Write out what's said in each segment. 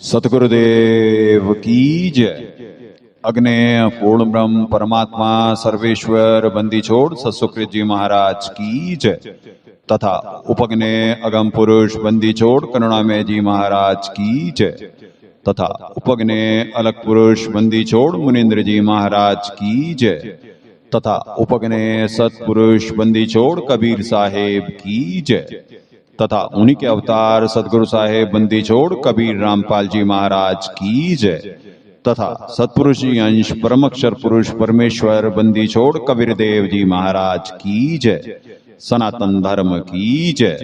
सतगुरुदेव की जय। अग्नेय पूर्ण ब्रह्म परमात्मा सर्वेश्वर बंदी छोड़ सतसुकृत जी महाराज की जय तथा उपग्नेय अगम पुरुष बंदी छोड़ करुणामय जी महाराज की जय तथा उपग्नेय अलग पुरुष बंदी छोड़ मुनिंद्र जी महाराज की जय तथा उपग्नेय सतपुरुष बंदी छोड़ कबीर साहेब की जय तथा उन्हीं के अवतार सतगुरु साहेब बंदी छोड़ कबीर रामपाल जी महाराज की जय तथा सतपुरुषी अंश परमक्षर पुरुष परमेश्वर बंदी छोड़ कबीर देव जी महाराज की जय। सनातन धर्म की जय।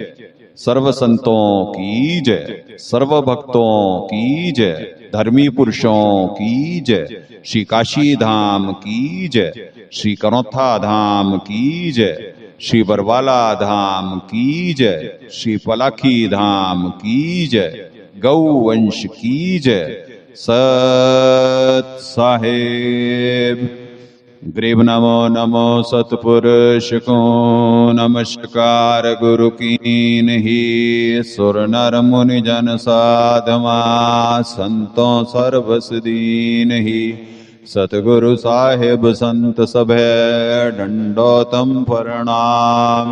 सर्व संतों की जय। सर्व भक्तों की जय। धर्मी पुरुषों की जय। श्री काशी धाम की जय। श्री कनौथा धाम की जय। श्री बरवाला धाम की जय। श्री पलाखी धाम की जय। गौ वंश की जय। सत साहेब ग्रीव नमो नमो सतपुरुष को नमस्कार गुरु कीन ही सुर नर मुनि जन साधमा संतों सर्वस दीन ही सतगुरु साहेब संत सभे दंडोतम प्रणाम।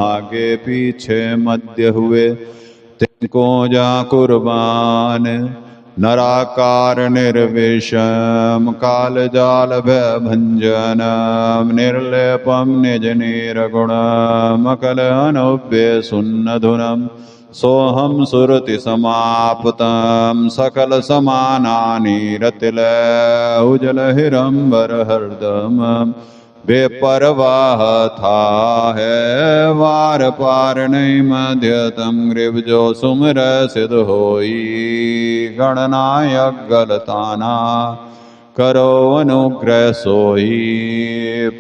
आगे पीछे मध्य हुए तिनको जा कुर्बान नराकार निर्विषम काल जाल भंजनम निर्लेपम निज निर्गुणम अकल अनुव्य सुन्नधुनम सोहम सुरति समाप्तम सकल समानानि रतिल उजल हिरंबर हरदम बेपरवाह था है वार पार नहीं मध्यतम ग्रीव जो सुमर सिद्ध होई गणनायक गलताना करो अनुग्रह सोई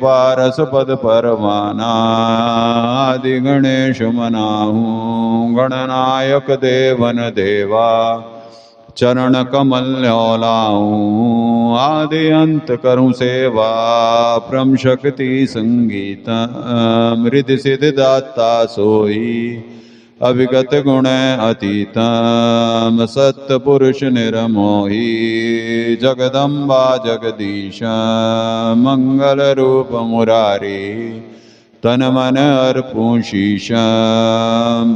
पारस पद परवाना आदि गणेश मनाहू गणनायक देवन देवा चरण कमल लाऊं आदि अंत करूं सेवा प्रम शक्ति संगीत मृद सिद्ध दाता सोई अविगत गुण अतीतम सत्य पुरुष निरमोही जगदम्बा जगदीश मंगल रूप मुरारी तन मन अर्पूं शीश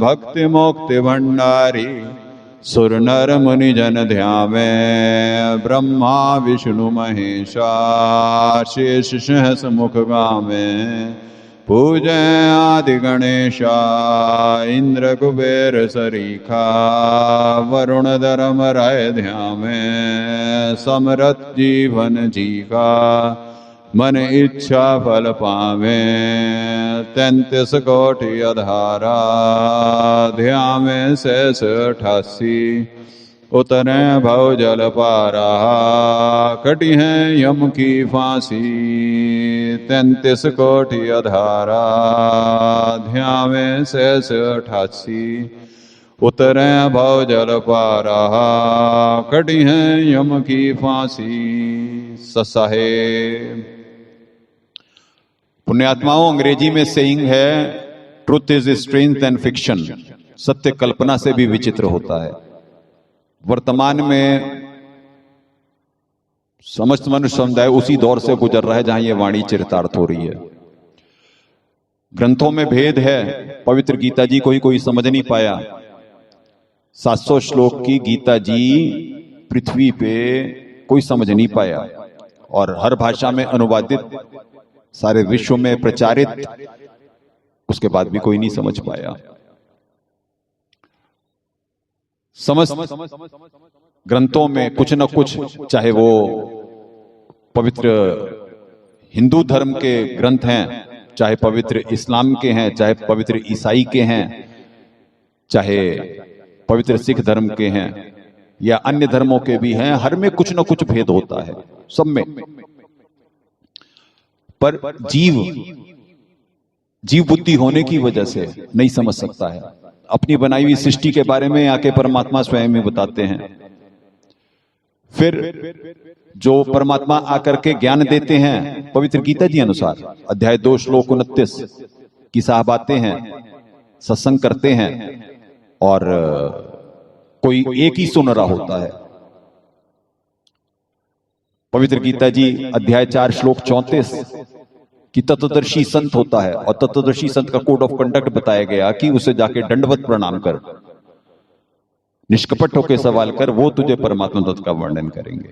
भक्ति मुक्ति भंडारी सुर नर मुनि जन ध्यावे ब्रह्मा विष्णु महेशा शेष सहस मुख गावे पूजै आदि गणेशा इंद्र कुबेर सरीखा वरुण धर्म राय ध्यावे समरथ जीवन जीका मन इच्छा फल पावे 33 कोटि अधारा ध्यावे शेष 88 उतरे भव जल पारा कटी है यम की फांसी 33 कोटि अधारा ध्यावे शेष 88 उतरे भव जल पारा कटी है यम की फांसी। ससाहेब पुण्यात्माओं, अंग्रेजी में सेइंग है truth is strength and fiction. सत्य कल्पना से भी विचित्र होता है। वर्तमान में समस्त मनुष्य समुदाय उसी दौर से गुजर रहा है जहां ये वाणी चरितार्थ हो रही है। ग्रंथों में भेद है। पवित्र गीता जी को ही कोई समझ नहीं पाया। 700 श्लोक की गीता जी पृथ्वी पे कोई समझ नहीं पाया और हर भाषा में अनुवादित सारे विश्व में प्रचारित, उसके बाद भी कोई नहीं समझ पाया। समस्त ग्रंथों में कुछ न कुछ, चाहे वो पवित्र हिंदू धर्म के ग्रंथ हैं, चाहे पवित्र इस्लाम के हैं, चाहे पवित्र ईसाई के हैं, चाहे पवित्र सिख धर्म के हैं या अन्य धर्मों के भी हैं, हर में कुछ न कुछ भेद होता है, सब में। पर जीव बुद्धि होने की वजह से नहीं समझ सकता है। अपनी बनाई हुई सृष्टि के बारे में आके परमात्मा स्वयं में बताते हैं। फिर जो परमात्मा आकर के ज्ञान देते हैं पवित्र गीता जी अनुसार, अध्याय 2 श्लोक 29 की साहब आते हैं, सत्संग करते हैं और कोई एक ही सुन रहा होता है। पवित्र गीता जी अध्याय 4 श्लोक 34 कि तत्वदर्शी संत होता है, और तत्वदर्शी संत का कोड ऑफ कंडक्ट बताया गया कि उसे जाके दंडवत प्रणाम कर, निष्कपट होकर सवाल कर, वो तुझे परमात्मा तत्व का वर्णन करेंगे।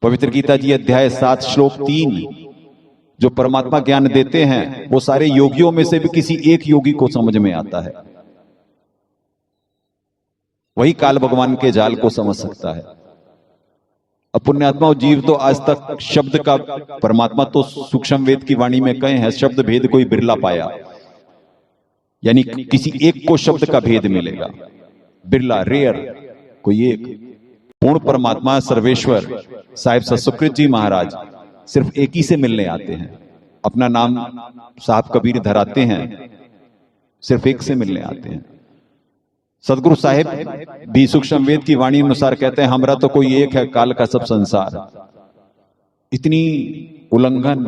पवित्र गीता जी अध्याय 7 श्लोक 3 जो परमात्मा ज्ञान देते हैं वो सारे योगियों में से भी किसी एक योगी को समझ में आता है, वही काल भगवान के जाल को समझ सकता है। अब पुण्यात्मा जीव तो आज तक शब्द का, परमात्मा तो सूक्ष्म वेद की वाणी में कहे हैं, शब्द भेद कोई बिरला पाया, यानी किसी एक को शब्द का भेद मिलेगा, बिरला, रेयर, कोई एक। पूर्ण परमात्मा सर्वेश्वर साहिब सतसुकृत जी महाराज सिर्फ एक ही से मिलने आते हैं, अपना नाम साहब कबीर धराते हैं, सिर्फ एक से मिलने आते हैं। सदगुरु साहिब भी सूक्ष्म वेद की वाणी अनुसार कहते हैं, हमरा तो कोई एक है, काल का सब संसार। इतनी उल्लंघन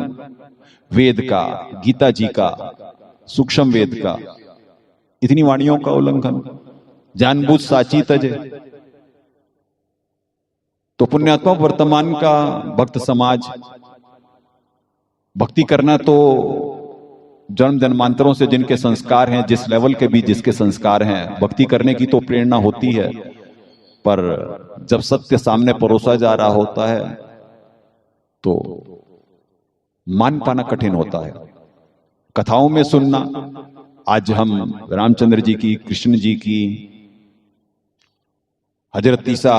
वेद का, गीता जी का, सूक्ष्म वेद का, इतनी वाणियों का उल्लंघन, जानबूझ साची तजे। तो पुण्यात्मा वर्तमान का भक्त समाज, भक्ति करना तो जन्म जन्मांतरों से जिनके संस्कार हैं, जिस लेवल के भी जिसके संस्कार हैं, भक्ति करने की तो प्रेरणा होती है, पर जब सत्य सामने परोसा जा रहा होता है तो मान पाना कठिन होता है। कथाओं में सुनना, आज हम रामचंद्र जी की, कृष्ण जी की, हजरत ईसा,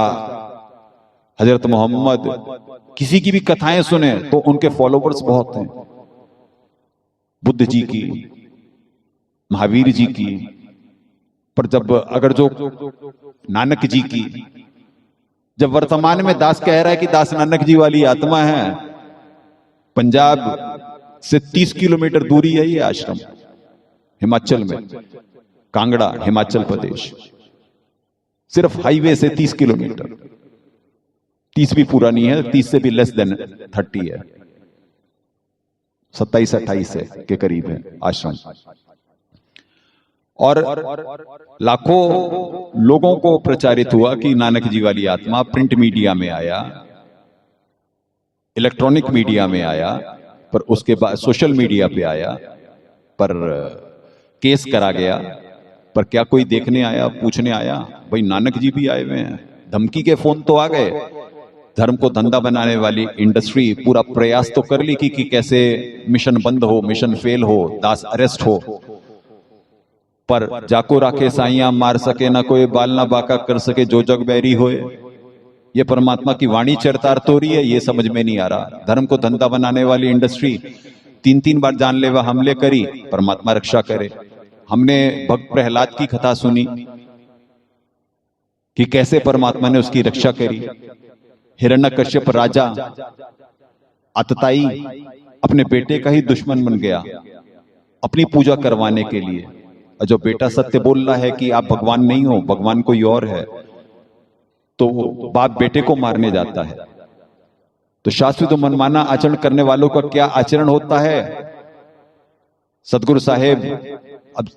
हजरत मोहम्मद, किसी की भी कथाएं सुने तो उनके फॉलोवर्स बहुत हैं। बुद्ध जी की, महावीर जी की, पर जब अगर जो नानक जी की, जब वर्तमान में दास कह रहा है कि दास नानक जी वाली आत्मा है, पंजाब से 30 किलोमीटर दूरी है ये आश्रम, हिमाचल में, कांगड़ा, हिमाचल प्रदेश, सिर्फ हाईवे से 30 किलोमीटर, 30 भी पूरा नहीं है, 30 से भी लेस देन 30 है, 27-28 के करीब है आश्रम। और लाखों लोगों को प्रचारित हुआ कि नानक जी वाली आत्मा, प्रिंट मीडिया में आया, इलेक्ट्रॉनिक मीडिया में आया, पर उसके बाद सोशल मीडिया पे आया, पर केस करा गया। पर क्या कोई देखने आया, पूछने आया? भाई नानक जी भी आए हुए हैं, धमकी के फोन तो आ गए। धर्म को धंधा बनाने वाली इंडस्ट्री पूरा प्रयास तो कर ली कि कैसे मिशन बंद हो, मिशन फेल हो, दास अरेस्ट हो, पर जाको राखे साइयां मार सके ना कोई, बाल ना बाका कर सके जो जग बैरी होए। ये परमात्मा की वाणी चरतार तो रही है, ये समझ में नहीं आ रहा। धर्म को धंधा बनाने वाली इंडस्ट्री 3-3 बार जानलेवा हमले करी, परमात्मा रक्षा करे। हमने भक्त प्रहलाद की कथा सुनी कि कैसे परमात्मा ने उसकी रक्षा करी। हिरण्यकश्यप राजा अतताई अपने बेटे का ही दुश्मन बन गया अपनी पूजा करवाने के लिए, और जो बेटा सत्य बोल रहा है कि आप भगवान नहीं हो, भगवान कोई और है, तो बाप बेटे को मारने जाता है। तो शास्त्री तो मनमाना आचरण करने वालों का क्या आचरण होता है। सदगुरु साहेब, अब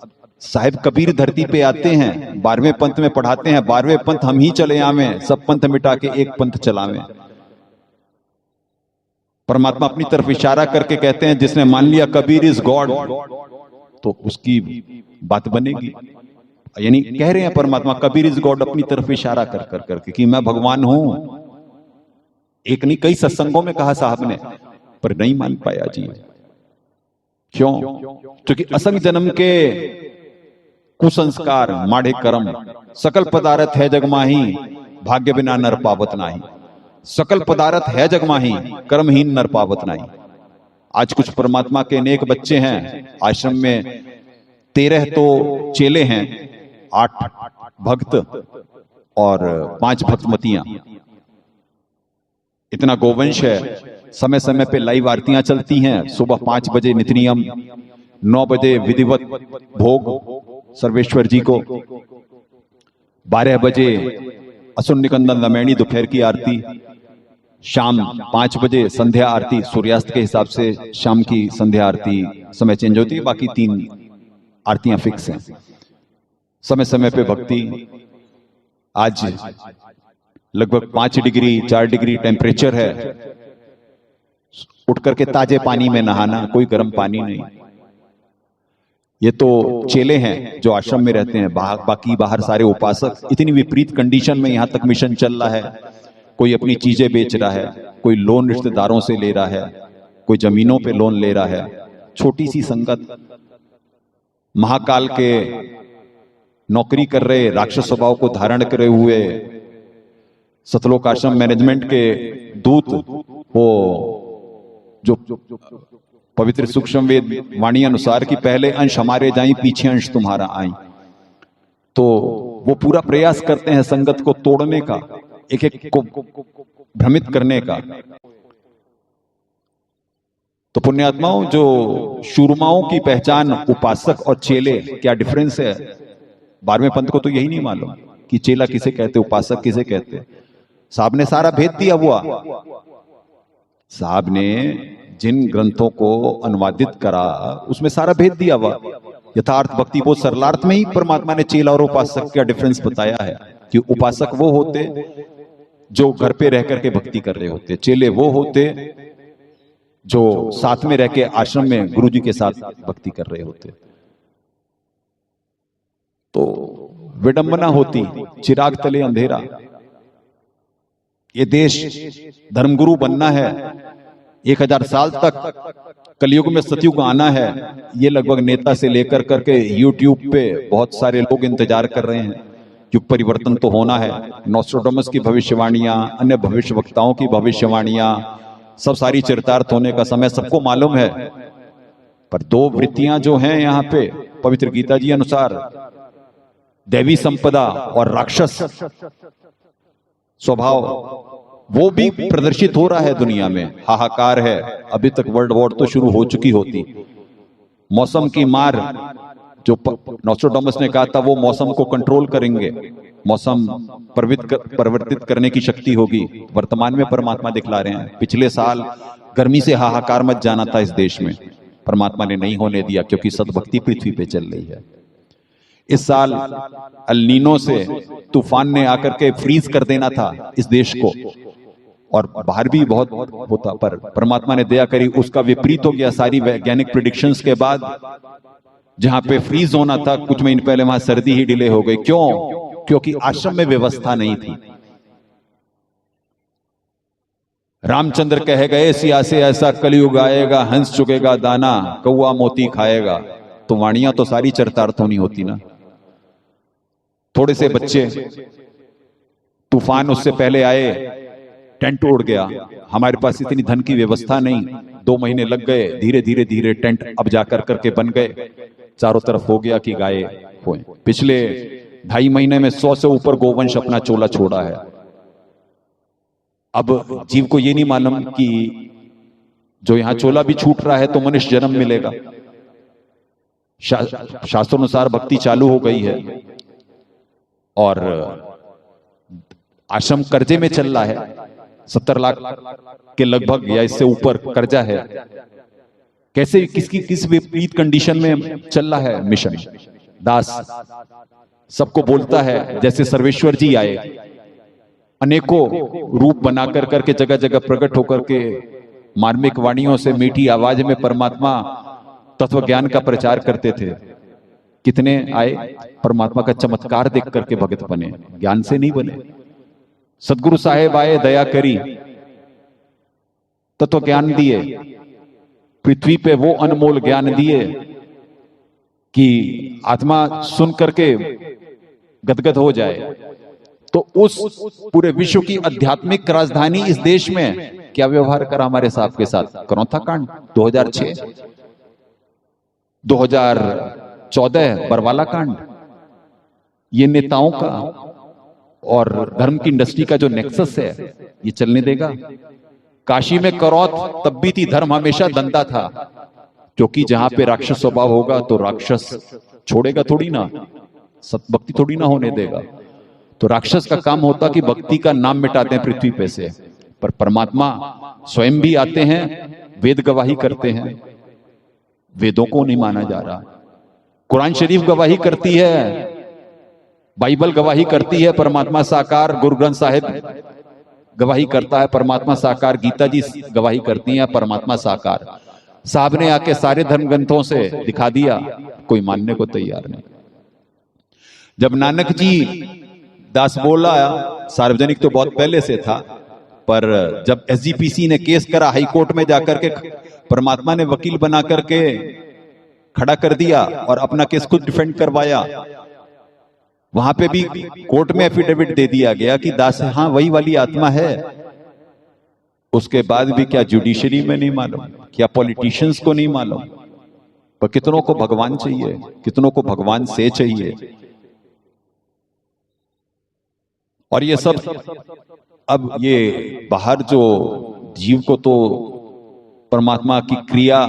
साहेब कबीर धरती पे आते हैं, 12वें पंथ में पढ़ाते हैं, 12वें पंथ हम ही चले आवे, सब पंथ मिटा के एक पंथ चलावे। परमात्मा अपनी तरफ इशारा करके कहते हैं, जिसने मान लिया कबीर इज गॉड, तो उसकी बात बनेगी। यानी कह रहे हैं परमात्मा कबीर इज गॉड, अपनी तरफ इशारा कर कर करके कि मैं भगवान हूं। एक नहीं कई सत्संगों में कहा साहब ने, पर नहीं मान पाया जी। क्यों? क्योंकि असंग जन्म के कुसंस्कार, माढ़े कर्म, सकल पदार्थ है जगमाही, भाग्य बिना नर पावत नाही। सकल पदार्थ है जगमाही, कर्महीन नर पावत नाही। आज कुछ परमात्मा के नेक बच्चे हैं आश्रम में, 13 तो चेले हैं, 8 भक्त और 5 भक्तमतियां। इतना गोवंश है। समय समय पे लाइव आरतियां चलती हैं। सुबह 5 बजे नित्य नियम, 9 बजे विधिवत भोग सर्वेश्वर जी को, 12 बजे असुर निकंदन लमैनी दोपहर की आरती, शाम 5 बजे संध्या आरती। सूर्यास्त के हिसाब से शाम की संध्या आरती समय चेंज होती है, बाकी 3 आरतियां फिक्स हैं। समय समय पे भक्ति। आज लगभग 5 डिग्री 4 डिग्री टेम्परेचर है, उठ करके ताजे पानी में नहाना, कोई गर्म पानी नहीं। ये तो चेले हैं जो आश्रम में रहते हैं, बाकी बाहर सारे उपासक। इतनी विपरीत कंडीशन में यहां तक मिशन चल रहा है। कोई अपनी चीजें बेच रहा है, कोई लोन रिश्तेदारों से ले रहा है, कोई जमीनों पे लोन ले रहा है। छोटी सी संगत, महाकाल के नौकरी कर रहे, राक्षस स्वभाव को धारण करे हुए सतलोक आश्रम मैनेजमेंट के दूत, वो जो पवित्र सूक्ष्म वेद वाणी अनुसार कि पहले अंश हमारे जाई, पीछे अंश तुम्हारा आई, तो वो पूरा प्रयास करते हैं संगत को तोड़ने का, एक एक को भ्रमित करने का। तो पुण्यात्माओं, जो शूरमाओं की पहचान उपासक और चेले, क्या डिफरेंस है? 12वें पंथ को तो यही नहीं मालूम कि चेला किसे कहते, उपासक किसे कहते। साहब ने सारा भेद दिया हुआ। साहब ने जिन ग्रंथों को अनुवादित करा उसमें सारा भेद दिया हुआ। यथार्थ भक्ति बोध सरलार्थ में ही परमात्मा ने चेला और उपासक का डिफरेंस बताया है कि उपासक वो होते जो घर पे रह करके भक्ति कर रहे होते, चेले वो होते जो साथ में रह के आश्रम में गुरु जी के साथ भक्ति कर रहे होते। तो विडंबना होती, चिराग तले अंधेरा। ये देश धर्मगुरु बनना है, 1000 साल तक कलयुग में सतयुग आना है। ये लगभग नेता से लेकर करके यूट्यूब पे बहुत सारे लोग इंतजार कर रहे हैं। युग परिवर्तन तो होना है। नोस्ट्राडामस की भविष्यवाणियां, अन्य भविष्य वक्ताओं की भविष्यवाणियां, सब सारी चरितार्थ होने का समय सबको मालूम है। पर 2 वृत्तियां जो हैं यहाँ पे पवित्र गीता जी अनुसार, दैवी संपदा और राक्षस स्वभाव, वो भी प्रदर्शित हो रहा है दुनिया में। हाहाकार है। अभी तक वर्ल्ड वॉर तो शुरू हो चुकी होती। मौसम की मार, जो नोस्ट्राडामस ने कहा था वो मौसम को कंट्रोल करेंगे, मौसम परिवर्तित करने की शक्ति होगी, वर्तमान में परमात्मा दिखला रहे हैं। पिछले साल गर्मी से हाहाकार मच जाना था इस देश में, परमात्मा ने नहीं होने दिया क्योंकि सद्भक्ति पृथ्वी पे चल रही है। इस साल अल-नीनो से तूफान ने आकर के फ्रीज कर देना था इस देश को, और बाहर भी बहुत होता, पर परमात्मा ने दया करी, उसका विपरीत हो गया। सारी वैज्ञानिक प्रेडिक्शंस के बाद जहां पे फ्रीज होना था कुछ महीने पहले, वहां सर्दी ही डिले हो गई। क्यों? क्योंकि आश्रम में व्यवस्था नहीं थी। रामचंद्र कह गए, सिया से ऐसा कलयुग आएगा, हंस चुकेगा दाना, कौआ मोती खाएगा। तो वाणियां तो सारी चरितार्थ होनी होती ना। थोड़े से बच्चे, तूफान उससे पहले आए, टेंट उड़ गया। हमारे पास इतनी धन की व्यवस्था नहीं, 2 महीने लग गए, धीरे धीरे धीरे टेंट अब जाकर करके बन गए, चारों तरफ हो गया कि गाय हुए। पिछले 2.5 महीने में 100 से ऊपर गोवंश अपना चोला छोड़ा है। अब जीव को ये नहीं मालूम कि जो यहां चोला भी छूट रहा है तो मनुष्य जन्म मिलेगा। शास्त्रोनुसार भक्ति चालू हो गई है और आश्रम कर्जे में चल रहा है। 70 लाख के लगभग या इससे ऊपर कर्जा है। कैसे, किस विपरीत कंडीशन में चल रहा है मिशन। दास सबको बोलता है, जैसे सर्वेश्वर जी आए, अनेकों रूप बनाकर करके जगह जगह प्रकट होकर के मार्मिक वाणियों से मीठी आवाज में परमात्मा तत्व ज्ञान का प्रचार करते थे। कितने आए, परमात्मा का चमत्कार देख करके भगत बने, ज्ञान से नहीं बने। सदगुरु साहेब आए, दया करी, तत्व ज्ञान दिए, पृथ्वी पे वो अनमोल ज्ञान दिए कि आत्मा सुन करके गदगद हो जाए। तो उस पूरे विश्व की आध्यात्मिक राजधानी इस देश में क्या व्यवहार करा हमारे साहब के साथ? करौथा कांड 2006, 2014 बरवाला कांड। ये नेताओं का और धर्म की इंडस्ट्री का जो नेक्सस है, ये चलने देगा? काशी में करौत तब भी थी, धर्म हमेशा धंधा था, क्योंकि जहां पे राक्षस स्वभाव होगा तो राक्षस छोड़ेगा थोड़ी ना, सतभक्ति थोड़ी ना होने देगा। तो राक्षस का काम होता कि भक्ति का नाम मिटाते हैं पृथ्वी पे से, पर परमात्मा स्वयं भी आते हैं, वेद गवाही करते हैं। वेदों को नहीं माना जा रहा। कुरान शरीफ गवाही करती है बाइबल गवाही करती है परमात्मा साकार, गुरु ग्रंथ साहिब गवाही करता है परमात्मा साकार, गीता जी गवाही करती है परमात्मा साकार। साहब ने आके सारे धर्म ग्रंथों से दिखा दिया, कोई मानने को तैयार नहीं। जब नानक जी दास बोला, सार्वजनिक तो बहुत पहले से था, पर जब एसजीपीसी ने केस करा हाई कोर्ट में जाकर के, परमात्मा ने वकील बना करके खड़ा कर दिया और अपना केस खुद डिफेंड करवाया। वहां पे भी कोर्ट में एफिडेविट दे दिया गया कि दास हाँ वही वाली आत्मा है। उसके बाद भी क्या जुडिशरी में नहीं मालूम, क्या पॉलिटिशियंस को नहीं मालूम? पर कितनों को भगवान चाहिए, कितनों को भगवान से चाहिए। और ये सब अब ये बाहर जो जीव को तो परमात्मा की क्रिया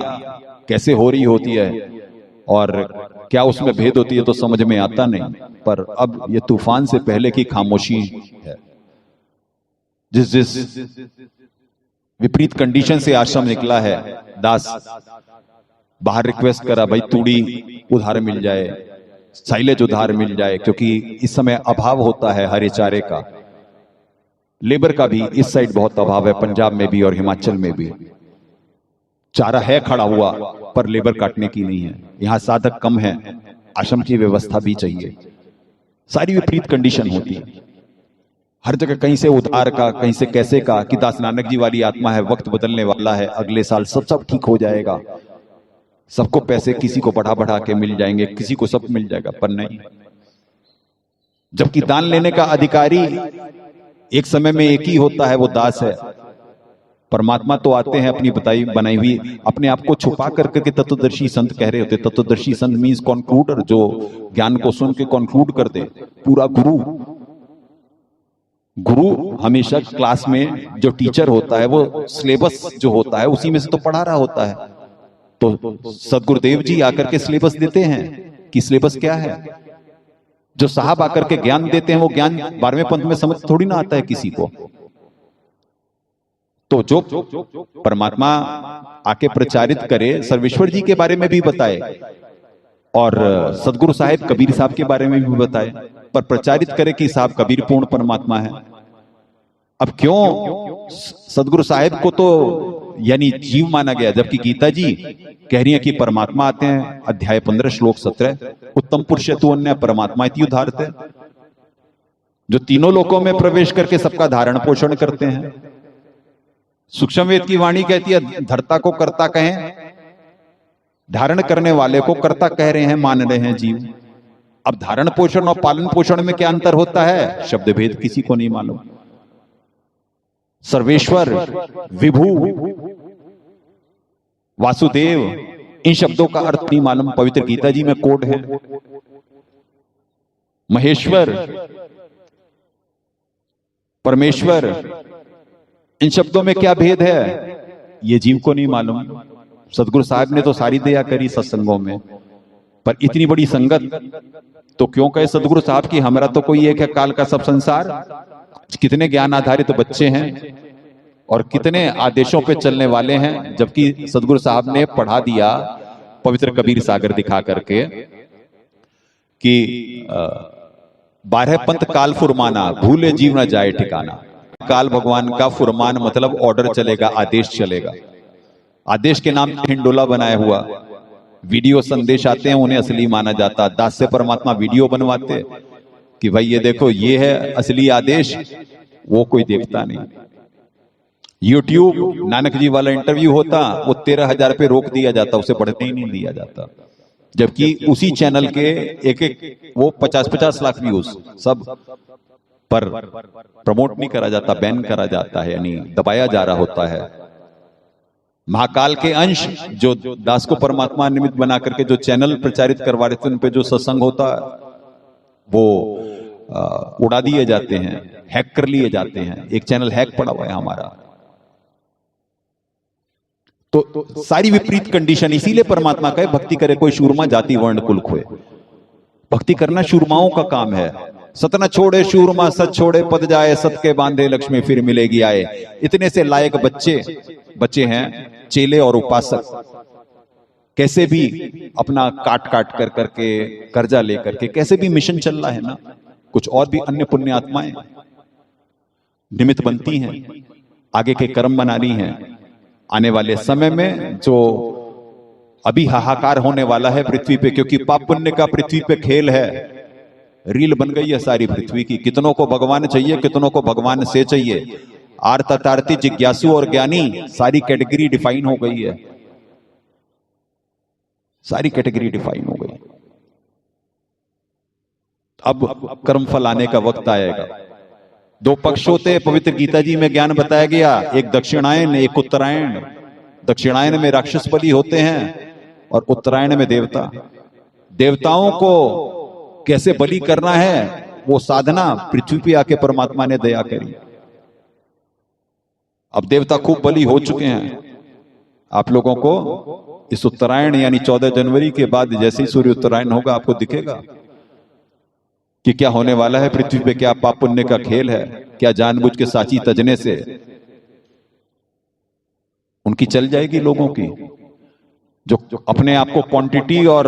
कैसे हो रही होती है और क्या उसमें भेद होती है तो समझ में आता नहीं। पर अब ये तूफान से पहले की खामोशी है। जिस विपरीत कंडीशन से आश्रम निकला है, दास बाहर रिक्वेस्ट करा, भाई तूड़ी उधार मिल जाए, साइलेज उधार मिल जाए, क्योंकि इस समय अभाव होता है हरे चारे का, लेबर का भी इस साइड बहुत अभाव है, पंजाब में भी और हिमाचल में भी। चारा है खड़ा हुआ पर लेबर काटने की नहीं है, यहां साधक कम है, आश्रम की व्यवस्था भी चाहिए। सारी विपरीत कंडीशन होती है हर जगह, कहीं से उधार का, कहीं से कैसे का, कि दास नानक जी वाली आत्मा है, वक्त बदलने वाला है, अगले साल सब ठीक हो जाएगा, सबको पैसे किसी को बढ़ा बढ़ा के मिल जाएंगे, किसी को सब मिल जाएगा। पर नहीं, जबकि दान लेने का अधिकारी एक समय में एक ही होता है, वो दास है। परमात्मा तो आते हैं अपनी बनाई हुई, अपने आप को छुपा करके तत्वदर्शी संत कह रहे होते। तत्वदर्शी संत मीन्स कॉन्क्लूडर, जो ज्ञान को सुन के कॉन्क्लूड कर दे, पूरा गुरु। गुरु हमेशा क्लास में जो टीचर होता है वो सिलेबस जो होता है उसी में से तो पढ़ा रहा होता है। तो सदगुरुदेव जी आकर के सिलेबस देते हैं कि सिलेबस क्या है। जो साहब आकर के ज्ञान देते हैं वो ज्ञान 12वें पंथ में समझ थोड़ी ना आता है किसी को। तो जो परमात्मा आके प्रचारित करे, सर्वेश्वर जी के बारे में भी बताए और सदगुरु साहिब कबीर साहब के बारे में भी बताए, पर प्रचारित करे कि साहब कबीर पूर्ण परमात्मा है। अब क्यों सदगुरु साहिब को तो यानी जीव माना गया, जबकि गीता जी कह रही है कि परमात्मा आते हैं, अध्याय 15 श्लोक 17, उत्तम पुरुष तु अन्य परमात्मा इति उदाहरते, जो तीनों लोकों में प्रवेश करके सबका धारण पोषण करते हैं। सूक्ष्म वेद की वाणी कहती है धर्ता को कर्ता कहें, धारण करने वाले को कर्ता कह रहे हैं, मान रहे हैं जीव। अब धारण पोषण और पालन पोषण में क्या अंतर होता है, शब्द भेद किसी को नहीं मालूम। सर्वेश्वर, विभू, वासुदेव, इन शब्दों का अर्थ नहीं मालूम, पवित्र गीता जी में कोड है। महेश्वर, परमेश्वर, इन शब्दों में क्या भेद है ये जीव को नहीं मालूम। सदगुरु साहब ने तो सारी दया करी सत्संगों में, पर इतनी बड़ी संगत तो क्यों कहे सदगुरु साहब की हमारा तो कोई एक है, काल का सब संसार। कितने ज्ञान आधारित बच्चे हैं और कितने आदेशों पे चलने वाले हैं, जबकि सदगुरु साहब ने पढ़ा दिया पवित्र कबीर सागर दिखा करके कि 12 पंथ काल फुरमाना, भूले जीव न जाए ठिकाना। काल भगवान का फुरमान मतलब ऑर्डर चलेगा, आदेश चलेगा। आदेश के नाम हिंडोला बनाया हुआ, वीडियो संदेश आते हैं उन्हें असली माना जाता। दास से परमात्मा वीडियो बनवाते कि भाई ये देखो ये है असली आदेश, वो कोई देखता नहीं। यूट्यूब नानक जी वाला इंटरव्यू होता, वो 13,000 पे रोक दिया जाता, उसे बढ़ने ही नहीं दिया जाता। जबकि उसी चैनल के एक वो 50-50 लाख व्यूज सब पर प्रमोट नहीं करा जाता, बैन करा जाता है, यानी दबाया जा रहा होता है। महाकाल के अंश जो दास को परमात्मा निमित्त बना करके जो चैनल प्रचारित करवा रहे थे, उन पे जो सत्संग होता वो उड़ा दिए जाते हैं, हैक कर लिए जाते हैं। एक चैनल हैक पड़ा हुआ है हमारा। तो सारी विपरीत कंडीशन, इसीलिए परमात्मा कहे भक्ति करे कोई शूरमा जाति वर्ण कुल खोए। भक्ति करना शूरमाओं का काम है। सत न छोड़े शूरमा सत छोड़े पद जाए, सत के बांधे लक्ष्मी फिर मिलेगी आए। इतने से लायक बच्चे हैं चेले और उपासक, कैसे भी अपना काट काट कर करके कर्जा लेकर के कैसे भी मिशन चल रहा है ना। कुछ और भी अन्य पुण्य आत्माएं निमित्त बनती हैं, आगे के कर्म बना रही हैं। आने वाले समय में जो अभी हाहाकार होने वाला है पृथ्वी पे, क्योंकि पाप पुण्य का पृथ्वी पे खेल है, रील बन गई है सारी पृथ्वी की। कितनों को भगवान चाहिए, कितनों को भगवान से चाहिए। आर्त अतार्ती, जिज्ञासु और ज्ञानी, सारी कैटेगरी डिफाइन हो गई है, सारी कैटेगरी डिफाइन हो गई। अब कर्म फल आने का वक्त आएगा। दो पक्ष होते हैं, पवित्र गीता जी में ज्ञान बताया गया, एक दक्षिणायन एक उत्तरायण। दक्षिणायन में राक्षस बलि होते हैं और उत्तरायण में देवता। देवताओं को कैसे बलि करना है वो साधना पृथ्वी पे आके परमात्मा ने दया करी। अब देवता खूब बलि हो चुके हैं। आप लोगों को इस उत्तरायण यानी 14 जनवरी के बाद जैसे ही सूर्य उत्तरायण होगा आपको दिखेगा कि क्या होने वाला है पृथ्वी पे, क्या पाप पुण्य का खेल है, क्या जानबूझ के साची तजने से उनकी चल जाएगी लोगों की, जो अपने आप को क्वांटिटी और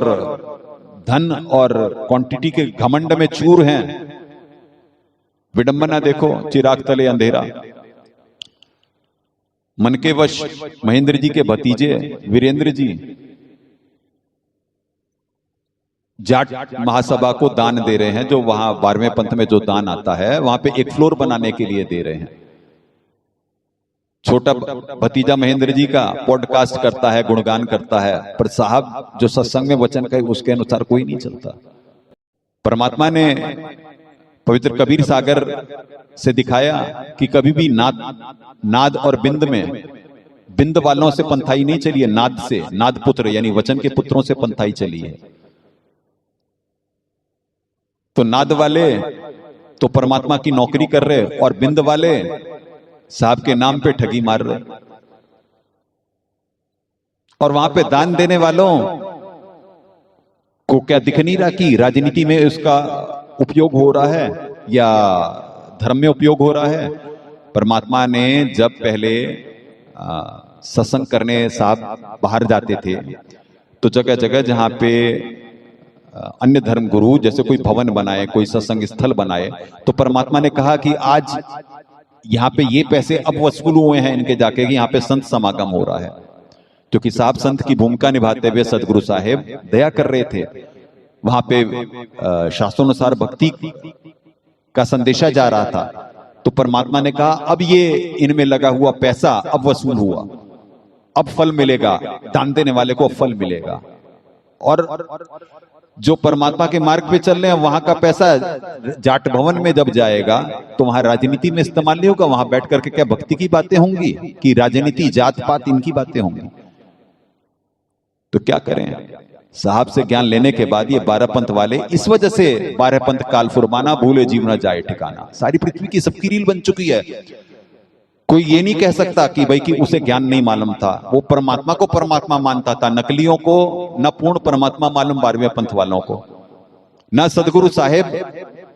धन और क्वांटिटी के घमंड में चूर हैं। विडंबना देखो, चिराग तले अंधेरा। मन के वश महेंद्र जी के भतीजे वीरेंद्र जी जाट महासभा को दान दे रहे हैं, जो वहां 12वें पंथ में जो दान आता है वहां पे एक फ्लोर बनाने के लिए दे रहे हैं। छोटा भतीजा महेंद्र जी का पॉडकास्ट करता है, गुणगान करता है, पर साहब जो सत्संग में वचन कहे उसके अनुसार कोई नहीं चलता। परमात्मा ने पवित्र कबीर सागर से दिखाया कि कभी भी नाद और बिंद में, बिंद वालों से पंथाई नहीं चली है, नाद से, नाद पुत्र यानी वचन के पुत्रों से पंथाई चली है। तो नाद वाले तो परमात्मा की नौकरी कर रहे और बिंद वाले साहब के नाम पे ठगी मार रहे। और वहां पे दान देने वालों को क्या दिख नहीं रहा कि राजनीति में उसका उपयोग हो रहा है या धर्म में उपयोग हो रहा है। परमात्मा ने जब पहले सत्संग करने साहब बाहर जाते थे तो जगह जगह जहां पे अन्य धर्म गुरु जैसे कोई भवन बनाए, कोई सत्संग स्थल बनाए, तो परमात्मा ने कहा कि आज यहाँ पे ये पैसे अब वसूल हुए हैं इनके जाके कि यहाँ पे संत समागम हो रहा है। क्योंकि साहब संत की भूमिका निभाते हुए सदगुरु साहेब दया कर रहे थे। वहां पे शास्त्रोनुसार भक्ति का संदेशा जा रहा था। तो परमात्मा ने कहा अब ये इनमें लगा हुआ पैसा अब वसूल हुआ, अब फल मिलेगा, दान देने वाले को फल मिलेगा। और जो परमात्मा के मार्ग पे चल रहे हैं वहां का पैसा जाट भवन में जब जाएगा तो वहां राजनीति में इस्तेमाल नहीं होगा। वहां बैठ करके क्या भक्ति की बातें होंगी कि राजनीति जात पात इनकी बातें होंगी। तो क्या करें, साहब से ज्ञान लेने के बाद ये 12 पंथ वाले इस वजह से 12 पंथ काल फुरमाना, भूले जीव न जाए ठिकाना, सारी पृथ्वी की सबकी रील बन चुकी है। कोई ये नहीं कह सकता कि भाई कि उसे ज्ञान नहीं मालूम था, वो परमात्मा को परमात्मा मानता था। नकलियों को न पूर्ण परमात्मा मालूम 12वें पंथ वालों को, न सदगुरु साहेब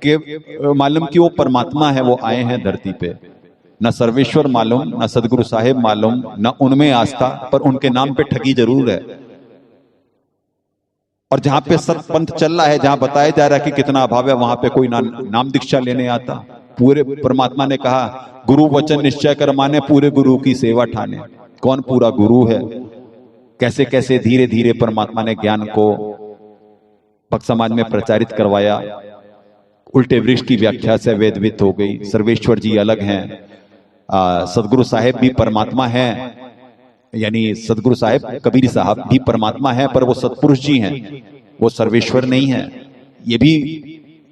के मालूम कि वो परमात्मा है, वो आए हैं धरती पे। न सर्वेश्वर मालूम, न सदगुरु साहेब मालूम, न उनमें आस्था, पर उनके नाम पे ठगी जरूर है। और जहां पे सतपंथ चल रहा है, जहां बताया जा रहा है कि कितना अभाव है, वहां पे कोई नाम दीक्षा लेने आता। पूरे परमात्मा ने कहा गुरु वचन निश्चय कर माने, पूरे गुरु की सेवा ठाने। कौन पूरा गुरु है, कैसे कैसे धीरे धीरे परमात्मा ने ज्ञान को भक्त समाज में प्रचारित करवाया। उल्टे वृक्ष की व्याख्या से वेदवित हो गई। सर्वेश्वर जी अलग हैं, सदगुरु साहेब भी परमात्मा है, यानी सदगुरु साहेब कबीर साहब भी परमात्मा है, पर वो सतपुरुष जी हैं, वो सर्वेश्वर नहीं है। ये भी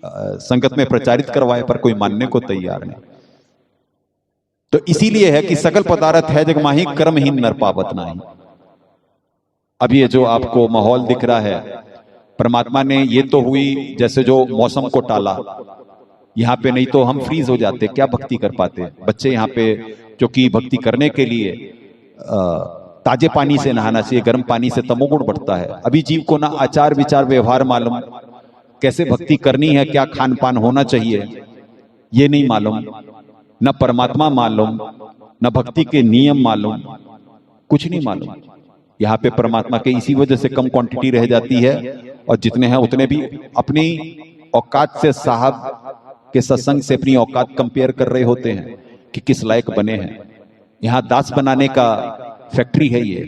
संगत में प्रचारित करवाए, पर कोई मानने को तैयार नहीं। तो इसीलिए है कि सकल पदार्थ है जग माही, कर्महीन नर पावत नाही। अब ये जो आपको माहौल दिख रहा है, परमात्मा ने ये तो हुई जैसे जो मौसम को टाला। यहाँ पे नहीं तो हम फ्रीज हो जाते, क्या भक्ति कर पाते। बच्चे यहाँ पे क्योंकि भक्ति करने के लिए ताजे पानी से नहाना चाहिए, गर्म पानी से तमोगुण बढ़ता है। अभी जीव को ना आचार विचार व्यवहार मालूम, कैसे भक्ति करनी है, क्या खान पान होना चाहिए, ये नहीं मालूम। न परमात्मा मालूम, न भक्ति के नियम मालूम, कुछ नहीं मालूम। यहाँ पे परमात्मा के इसी वजह से कम क्वांटिटी रह जाती है, और जितने हैं उतने भी अपनी औकात से साहब के सत्संग से अपनी औकात कंपेयर कर रहे होते हैं कि किस लायक बने हैं। यहां दास बनाने का फैक्ट्री है ये,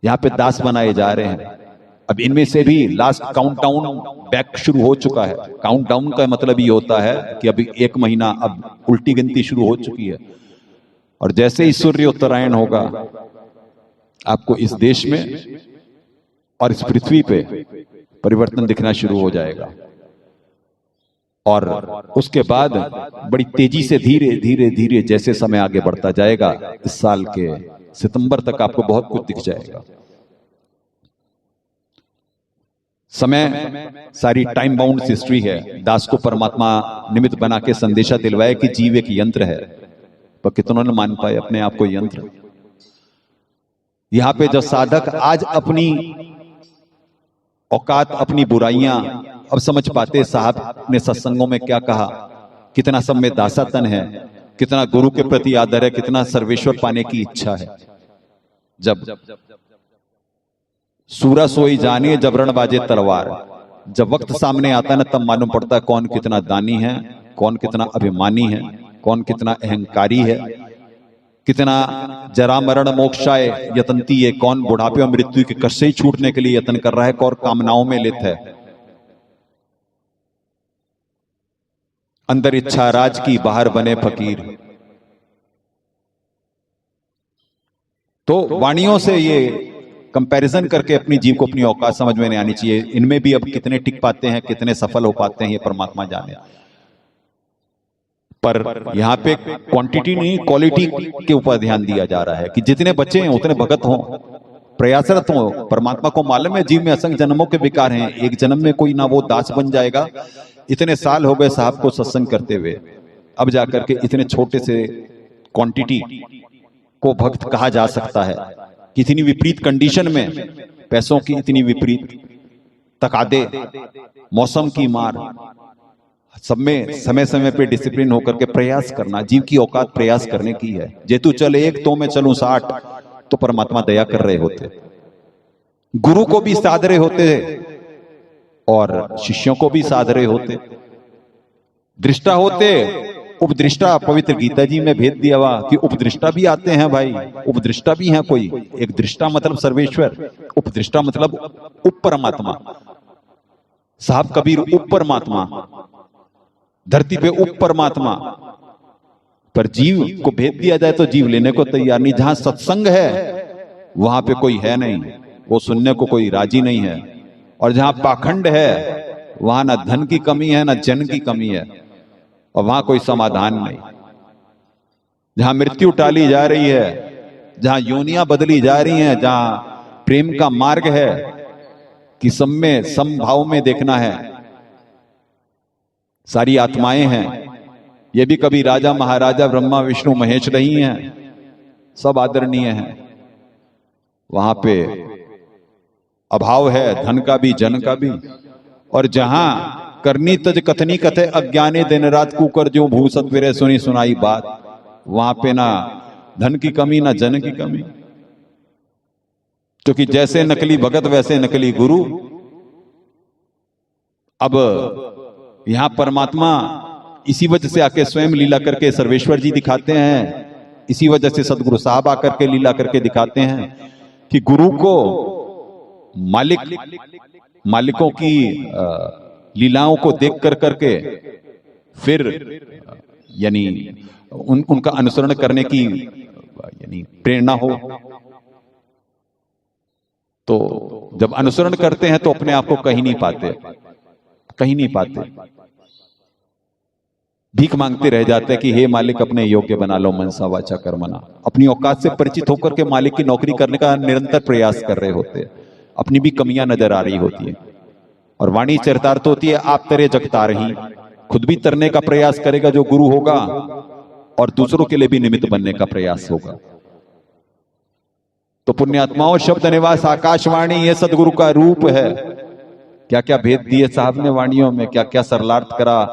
यहां पे दास बनाए जा रहे हैं। अब इनमें से भी लास्ट काउंटडाउन बैक शुरू हो चुका है। काउंटडाउन का मतलब ये होता है कि अभी 1 महीना, अब उल्टी गिनती शुरू हो चुकी है। और जैसे ही सूर्य उत्तरायण होगा, आपको इस देश में और इस पृथ्वी पे परिवर्तन दिखना शुरू हो जाएगा। और उसके बाद बड़ी तेजी से धीरे धीरे धीरे जैसे समय आगे बढ़ता जाएगा, इस साल के सितंबर तक आपको बहुत कुछ दिख जाएगा। समय सारी टाइम बाउंड हिस्ट्री है। दास को परमात्मा निमित्त बना के संदेशा दिलवाया कि जीव एक यंत्र है, पर कितनों ने मान पाए अपने आप को यंत्र। यहां पे जो साधक आज अपनी औकात, अपनी बुराइयां अब समझ पाते, साहब ने सत्संगों में क्या कहा, कितना सब में दासातन है, कितना गुरु के प्रति आदर है, कितना सर्वेश्वर पाने की इच्छा है। जब सूरा सोई जानिए जब रण बाजे तलवार, जब वक्त सामने आता है ना, तब मालूम पड़ता है कौन कितना दानी है, कौन कितना अभिमानी है, कौन कितना अहंकारी है, कितना जरा मरण मोक्षाय यतनती है, कौन बुढ़ापे और मृत्यु के कष्ट से ही छूटने के लिए यत्न कर रहा है, कौन कामनाओं में लिप्त है। अंदर इच्छा राज की, बाहर बने फकीर। तो वाणियों से ये कंपैरिजन करके अपनी जीव को अपनी औकात समझ में नहीं आनी चाहिए। इनमें भी अब कितने टिक पाते हैं, कितने सफल हो पाते हैं, ये परमात्मा जाने। पर यहां पे क्वांटिटी नहीं, क्वालिटी के ऊपर ध्यान दिया जा रहा है कि जितने बच्चे हैं उतने भगत हों, प्रयासरत हों। परमात्मा को मालूम है जीव में असंख्य जन्मों के विकार हैं, एक जन्म में कोई ना वो दास बन जाएगा। इतने साल हो गए साहब को सत्संग करते हुए, अब जाकर के इतने छोटे से क्वांटिटी को भक्त कहा जा सकता है। कितनी विपरीत कंडीशन में, पैसों की इतनी विपरीत तकादे, मौसम की मार, सब में समय समय पे डिसिप्लिन होकर के प्रयास करना। जीव की औकात प्रयास करने की है। जेतु चल 1 तो मैं चलूं 60, तो परमात्मा दया कर रहे होते, गुरु को भी साध रहे होते और शिष्यों को भी साध रहे होते। दृष्टा होते, उपदृष्टा, पवित्र गीता जी में भेद दिया हुआ कि उपदृष्टा भी आते हैं भाई, उपदृष्टा भी हैं कोई। एक दृष्टा मतलब सर्वेश्वर, उपदृष्टा मतलब उप परमात्मा। साहब कबीर उप परमात्मा, धरती पे उप परमात्मा। पर जीव को भेद दिया जाए तो जीव लेने को तैयार नहीं। जहां सत्संग है वहां पे कोई है नहीं, वो सुनने को कोई राजी नहीं है। और जहां पाखंड है वहां ना धन की कमी है, ना जन की कमी है, और वहां कोई समाधान नहीं। जहां मृत्यु टाली जा रही है, जहां योनियां बदली जा रही हैं, जहां प्रेम का मार्ग है कि सब में समभाव में देखना है, सारी आत्माएं हैं। ये भी कभी राजा महाराजा ब्रह्मा विष्णु महेश नहीं है, सब आदरणीय हैं। वहां पे अभाव है, धन का भी जन का भी। और जहां करनी तज कथनी कथे अज्ञाने दिन रात कुकर जो भूसत फिरे सुनी सुनाई बात, वहां पे ना धन की कमी ना जन की कमी। क्योंकि जैसे नकली भगत वैसे नकली गुरु। अब यहां परमात्मा इसी वजह से आके स्वयं लीला करके सर्वेश्वर जी दिखाते हैं, इसी वजह से सदगुरु साहब आकर के लीला करके दिखाते हैं कि गुरु को मालिकों की लीलाओं को देख कर करके फिर यानी उनका अनुसरण करने की यानी प्रेरणा हो। तो जब अनुसरण करते हैं तो अपने आप को कहीं नहीं पाते, कहीं नहीं पाते, भीख मांगते रह जाते हैं कि हे मालिक अपने योग्य बना लो मनसा वाचा कर्मणा। अपनी औकात से परिचित होकर के मालिक की नौकरी करने का निरंतर प्रयास कर रहे होते हैं, अपनी भी कमियां नजर आ रही होती है। और वाणी चरितार्थ होती है आप तरे जगता रही। खुद भी तरने का प्रयास करेगा जो गुरु होगा, और दूसरों के लिए भी निमित्त बनने का प्रयास होगा। तो पुण्यात्माओं, शब्द निवास आकाशवाणी ये सदगुरु का रूप है। क्या क्या भेद दिए साहब ने वाणियों में, क्या क्या सरलार्थ करा,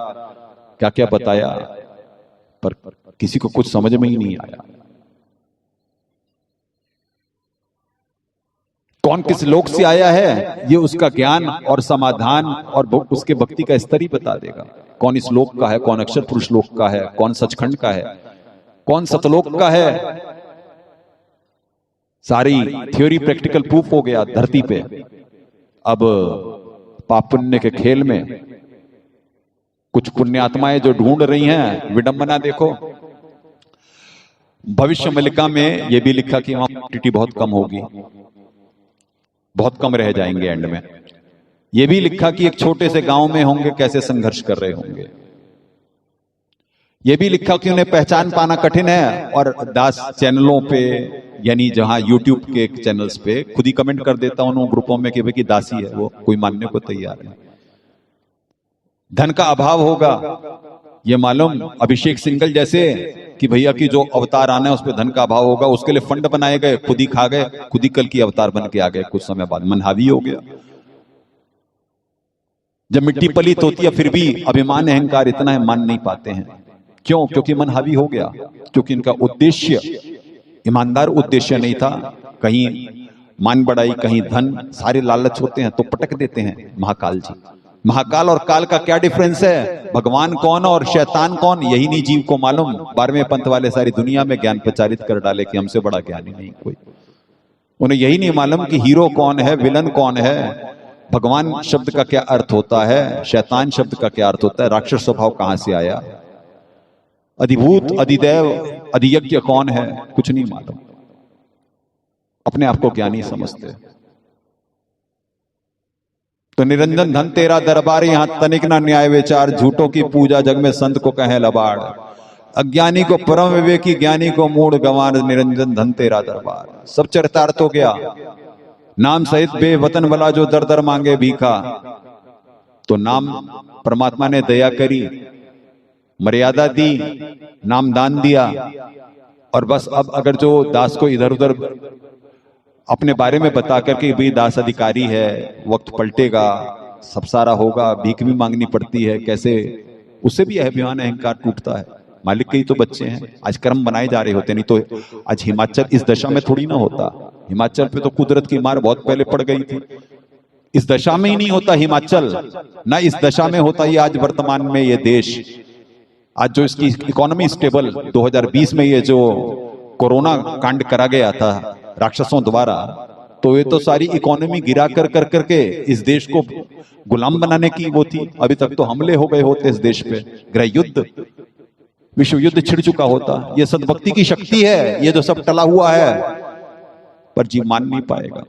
क्या क्या बताया, पर किसी को कुछ समझ में ही नहीं आया। कौन किस लोक से आया है ये उसका ज्ञान और समाधान और उसके भक्ति का स्तर ही बता देगा। कौन इस लोक का है, कौन अक्षर पुरुष लोक का है, कौन सचखंड का है, कौन सतलोक का है। सारी थ्योरी प्रैक्टिकल प्रूफ हो गया धरती पे। अब पाप पुण्य के खेल में कुछ पुण्यात्माएं जो ढूंढ रही हैं विडंबना देखो। भविष्य मलिका में यह भी लिखा कि वहां क्वांटिटी बहुत कम होगी, बहुत कम रह जाएंगे एंड में। यह भी लिखा कि एक छोटे से गांव में होंगे, कैसे संघर्ष कर रहे होंगे। यह भी लिखा कि उन्हें पहचान पाना कठिन है। और दास चैनलों पे, यानी जहां यूट्यूब के चैनल्स पे खुद ही कमेंट कर देता हूं उन ग्रुपों में कि भाई कि दासी है वो, कोई मानने को तैयार है। धन का अभाव होगा ये मालूम। अभिषेक सिंगल जैसे कि भैया की जो अवतार आना है उस पर धन का अभाव होगा, उसके लिए फंड बनाए गए, खुद ही खा गए, खुद ही कल की अवतार बन के आ गए। कुछ समय बाद मन हावी हो गया। जब मिट्टी पलित होती है फिर भी अभिमान अहंकार इतना है, मान नहीं पाते हैं। क्यों? क्योंकि मन हावी हो गया, क्योंकि इनका उद्देश्य ईमानदार उद्देश्य नहीं था। कहीं मान बढ़ाई, कहीं धन, सारे लालच होते हैं तो पटक देते हैं महाकाल जी। महाकाल और काल का क्या डिफरेंस है? भगवान कौन और शैतान कौन, यही नहीं जीव को मालूम। 12वें पंथ वाले सारी दुनिया में ज्ञान प्रचारित कर डाले कि हमसे बड़ा ज्ञानी नहीं कोई। उन्हें यही नहीं मालूम कि हीरो कौन है, विलन कौन है, भगवान शब्द का क्या अर्थ होता है, शैतान शब्द का क्या अर्थ होता है, राक्षस स्वभाव कहां से आया, अधिभूत अधिदैव अधियज्ञ कौन है, कुछ नहीं मालूम। अपने आप को ज्ञानी समझते। तो निरंजन धन तेरा दरबार, यहां तनिक ना न्याय विचार, झूठों की पूजा जग में संत को कहे लबाड़। अज्ञानी को परम विवेकी, ज्ञानी को मूढ़ गंवार, निरंजन धन तेरा दरबार। सब चरितार्थ हो गया। नाम सहित बेवतन वाला जो दर दर मांगे भीखा, तो नाम परमात्मा ने दया करी, मर्यादा दी, नाम दान दिया। और बस अब अगर जो दास को इधर उधर अपने बारे में बता करके भाई दास अधिकारी है, वक्त पलटेगा, सब सारा होगा, भीख भी मांगनी पड़ती है, कैसे उससे भी अभिमान अहंकार टूटता है। मालिक के ही तो बच्चे हैं, आज कर्म बनाए जा रहे होते, नहीं तो आज हिमाचल इस दशा में थोड़ी ना होता। हिमाचल पे तो कुदरत की मार बहुत पहले पड़ गई थी। इस दशा में ही नहीं होता हिमाचल, ना इस दशा में होता ये आज वर्तमान में ये देश। आज जो इसकी इकोनॉमी स्टेबल 2020 में ये जो कोरोना कांड करा गया था राक्षसों द्वारा, तो ये तो सारी इकोनॉमी गिरा कर करके इस देश को गुलाम बनाने की वो थी। अभी तक तो हमले हो गए होते इस देश पे, गृह युद्ध, विश्व युद्ध छिड़ चुका होता। ये सद्भक्ति की शक्ति है, ये जो सब टला हुआ है, पर जीव मान नहीं पाएगा।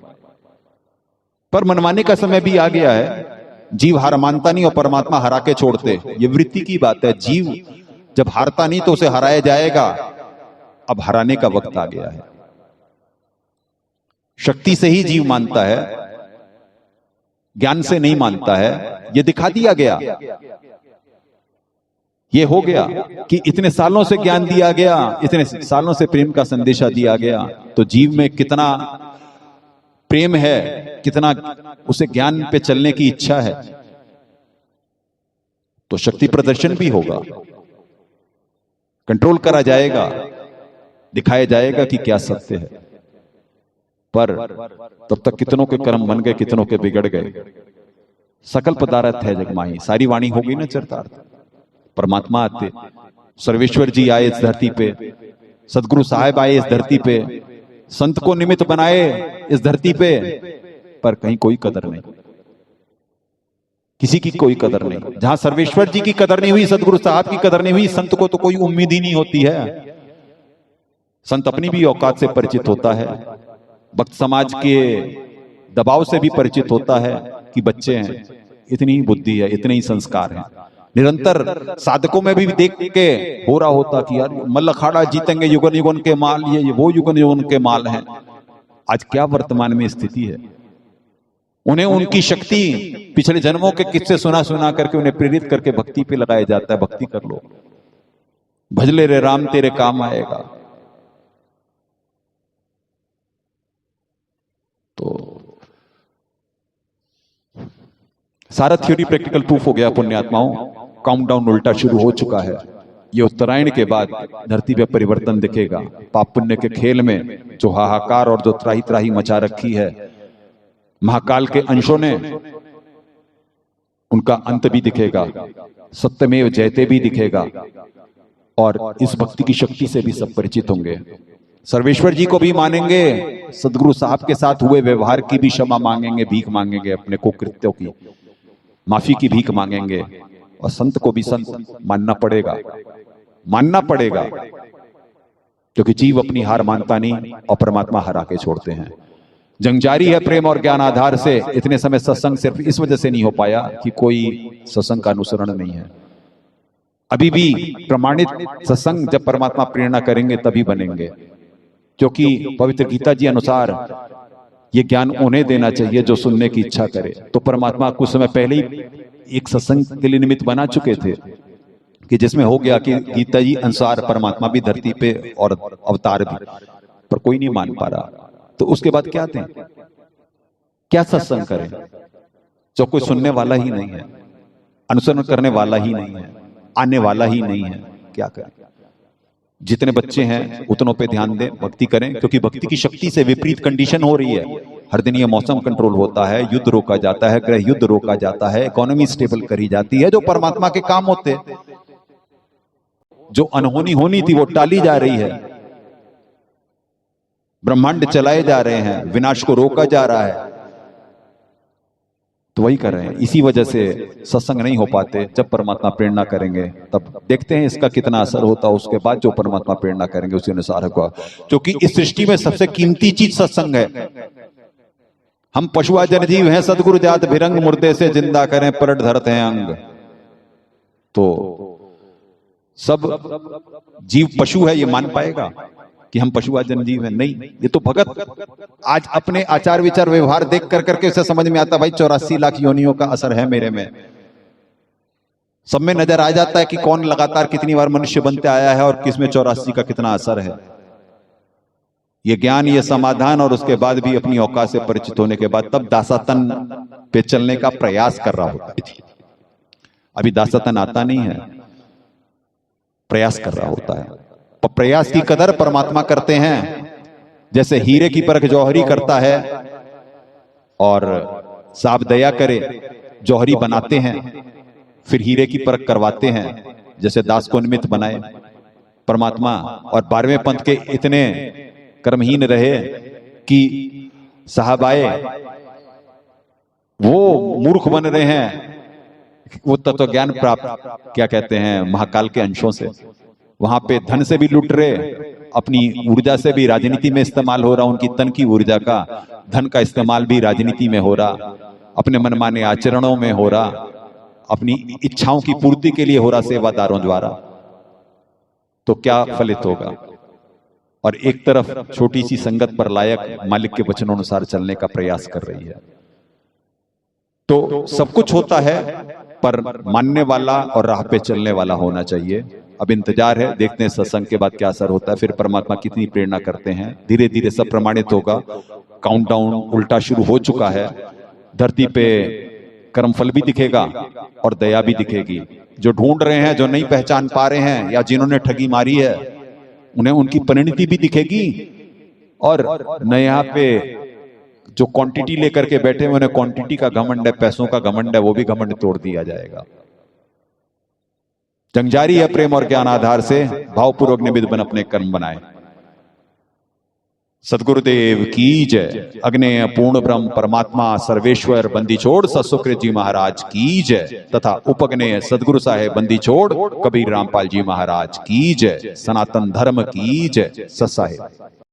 पर मनमाने का समय भी आ गया है। जीव हार मानता नहीं और परमात्मा हरा के छोड़ते, ये वृत्ति की बात है। जीव जब हारता नहीं तो उसे हराया जाएगा। अब हराने का वक्त आ गया है। शक्ति से ही जीव मानता है, ज्ञान से नहीं मानता है। यह दिखा दिया गया, ये हो गया कि इतने सालों से ज्ञान दिया गया, इतने सालों से प्रेम का संदेशा दिया गया, तो जीव में कितना प्रेम है, कितना उसे ज्ञान पे चलने की इच्छा है, तो शक्ति प्रदर्शन भी होगा, कंट्रोल करा जाएगा, दिखाया जाएगा कि क्या सत्य है। पर तब तक कितनों के कर्म बन गए, कितनों के बिगड़ गए। सकल पदार्थ है जगमाही, सारी वाणी होगी ना चरितार्थ। परमात्मा आते, सर्वेश्वर जी आए इस धरती पे, सदगुरु साहब आए इस धरती पे, संत को निमित्त बनाए इस धरती पे, पर कहीं कोई कदर नहीं, किसी की कोई कदर नहीं। जहां सर्वेश्वर जी की कदर नहीं हुई, सदगुरु साहब की कदर नहीं हुई, संत को तो कोई उम्मीद ही नहीं होती है। संत अपनी भी औकात से परिचित होता है, भक्त समाज के दबाव से भी परिचित होता है कि बच्चे हैं, इतनी ही बुद्धि है, इतने ही संस्कार हैं। निरंतर साधकों में भी देख के हो रहा होता कि यार मल्ल अखाड़ा जीतेंगे, युगन युगन के माल, ये वो युगन युगन के माल हैं। आज क्या वर्तमान में स्थिति है? उन्हें उनकी शक्ति पिछले जन्मों के किस्से सुना सुना करके उन्हें प्रेरित करके भक्ति पे लगाया जाता है। भक्ति कर लो, भजले रे राम तेरे काम आएगा। तो सारा थ्योरी प्रैक्टिकल प्रूफ हो गया पुण्यात्माओं। काउंटडाउन उल्टा शुरू हो चुका है। ये उत्तरायण के बाद धरती पे परिवर्तन दिखेगा। पाप पुण्य के खेल में जो हाहाकार और जो त्राही त्राही मचा रखी है महाकाल के अंशों ने, उनका अंत भी दिखेगा। सत्यमेव जयते भी दिखेगा और इस भक्ति की शक्ति से भी सब परिचित होंगे। सर्वेश्वर जी को भी मानेंगे, सदगुरु साहब के साथ हुए व्यवहार की भी क्षमा मांगेंगे, भीख मांगेंगे, अपने कुकृत्यों की माफी की भीख मांगेंगे, और संत को भी संत मानना पड़ेगा, मानना पड़ेगा, क्योंकि जीव अपनी हार मानता नहीं और परमात्मा हरा के छोड़ते हैं। जंग जारी है प्रेम और ज्ञान आधार से। इतने समय सत्संग सिर्फ इस वजह से नहीं हो पाया कि कोई सत्संग का अनुसरण नहीं है। अभी भी प्रमाणित सत्संग जब परमात्मा प्रेरणा करेंगे तभी बनेंगे, क्योंकि पवित्र गीता जी अनुसार ये ज्ञान उन्हें देना चाहिए जो सुनने की इच्छा करे। तो परमात्मा कुछ समय पहले ही एक सत्संग के लिए निमित्त बना चुके थे कि जिसमें हो गया कि गीता जी अनुसार परमात्मा भी धरती पे और अवतार भी, पर कोई नहीं मान पा रहा। तो उसके बाद क्या थे, क्या सत्संग करें जो कोई सुनने वाला ही नहीं है, अनुसरण करने वाला ही नहीं है, आने वाला ही नहीं है, क्या करें। जितने बच्चे हैं उतनों पे ध्यान दें, भक्ति करें, क्योंकि भक्ति की शक्ति से विपरीत कंडीशन हो रही है। हर दिन ये मौसम कंट्रोल होता है, युद्ध रोका जाता है, ग्रह युद्ध रोका जाता है, इकोनॉमी स्टेबल करी जाती है, जो परमात्मा के काम होते। जो अनहोनी होनी थी वो टाली जा रही है, ब्रह्मांड चलाए जा रहे हैं, विनाश को रोका जा रहा है, तो वही कर रहे हैं। इसी वजह से सत्संग नहीं हो पाते। जब परमात्मा प्रेरणा करेंगे तब देखते हैं इसका कितना असर होता है। उसके बाद जो परमात्मा प्रेरणा करेंगे उसी अनुसार होगा, क्योंकि इस सृष्टि में सबसे कीमती चीज सत्संग है। हम पशुआ जनजीव हैं, सदगुरु जात भिरंग, मुर्दे से जिंदा करें पलट धरते हैं अंग। तो सब जीव पशु है ये मान पाएगा कि हम पशुआ जनजीव हैं? नहीं, ये तो भगत आज अपने आचार विचार व्यवहार देख कर करके उसे समझ में आता, भाई 84 लाख योनियों का असर है मेरे में। सब में नजर आ जाता है कि कौन लगातार कितनी बार मनुष्य बनते आया है और किसमें 84 का कितना असर है। ये ज्ञान, ये समाधान, और उसके बाद भी अपनी औकात से परिचित होने के बाद तब दासातन पे चलने का प्रयास कर रहा होता है। अभी दासातन आता नहीं है, प्रयास कर रहा होता है। और प्रयास की कदर परमात्मा करते हैं। जैसे हीरे की परख जौहरी करता है और साहब दया करे जौहरी बनाते हैं, फिर हीरे की परख करवाते हैं, जैसे दास को निमित्त बनाए परमात्मा। और 12वें पंथ के इतने कर्महीन रहे कि साहब आए, वो मूर्ख बन रहे हैं, वो तत्व ज्ञान प्राप्त क्या कहते हैं महाकाल के अंशों से, वहां पे धन से भी लुट रहे, अपनी ऊर्जा से भी राजनीति में इस्तेमाल हो रहा, उनकी तन की ऊर्जा का धन का इस्तेमाल भी राजनीति में हो रहा, अपने मनमाने आचरणों में हो रहा, अपनी इच्छाओं की पूर्ति के लिए हो रहा सेवादारों द्वारा। तो क्या फलित होगा। और एक तरफ छोटी सी संगत पर लायक मालिक के वचनों अनुसार चलने का प्रयास कर रही है। तो सब कुछ होता है, पर मानने वाला और राह पे चलने वाला होना चाहिए। अब इंतजार है, देखते हैं सत्संग के बाद क्या असर होता है, फिर परमात्मा कितनी प्रेरणा करते हैं। धीरे धीरे सब प्रमाणित होगा। काउंटडाउन उल्टा शुरू हो चुका है। धरती पे कर्मफल भी दिखेगा और दया भी दिखेगी। जो ढूंढ रहे हैं, जो नहीं पहचान पा रहे हैं, या जिन्होंने ठगी मारी है, उन्हें उनकी परिणति भी दिखेगी। और न यहाँ पे जो क्वांटिटी लेकर के बैठे हुए, उन्हें क्वांटिटी का घमंड है, पैसों का घमंड है, वो भी घमंड तोड़ दिया जाएगा। जंग जारी है प्रेम और ज्ञान आधार से। भावपूर्वक निमित्त बन अपने कर्म बनाए। सदगुरुदेव की जय। अग्नेय पूर्ण ब्रह्म परमात्मा सर्वेश्वर बंदी छोड़ सतसुकृत जी महाराज की जय, तथा उपग्नेय सदगुरु साहेब बंदी छोड़ कबीर रामपाल जी महाराज की जय। सनातन धर्म की जय। सत साहेब।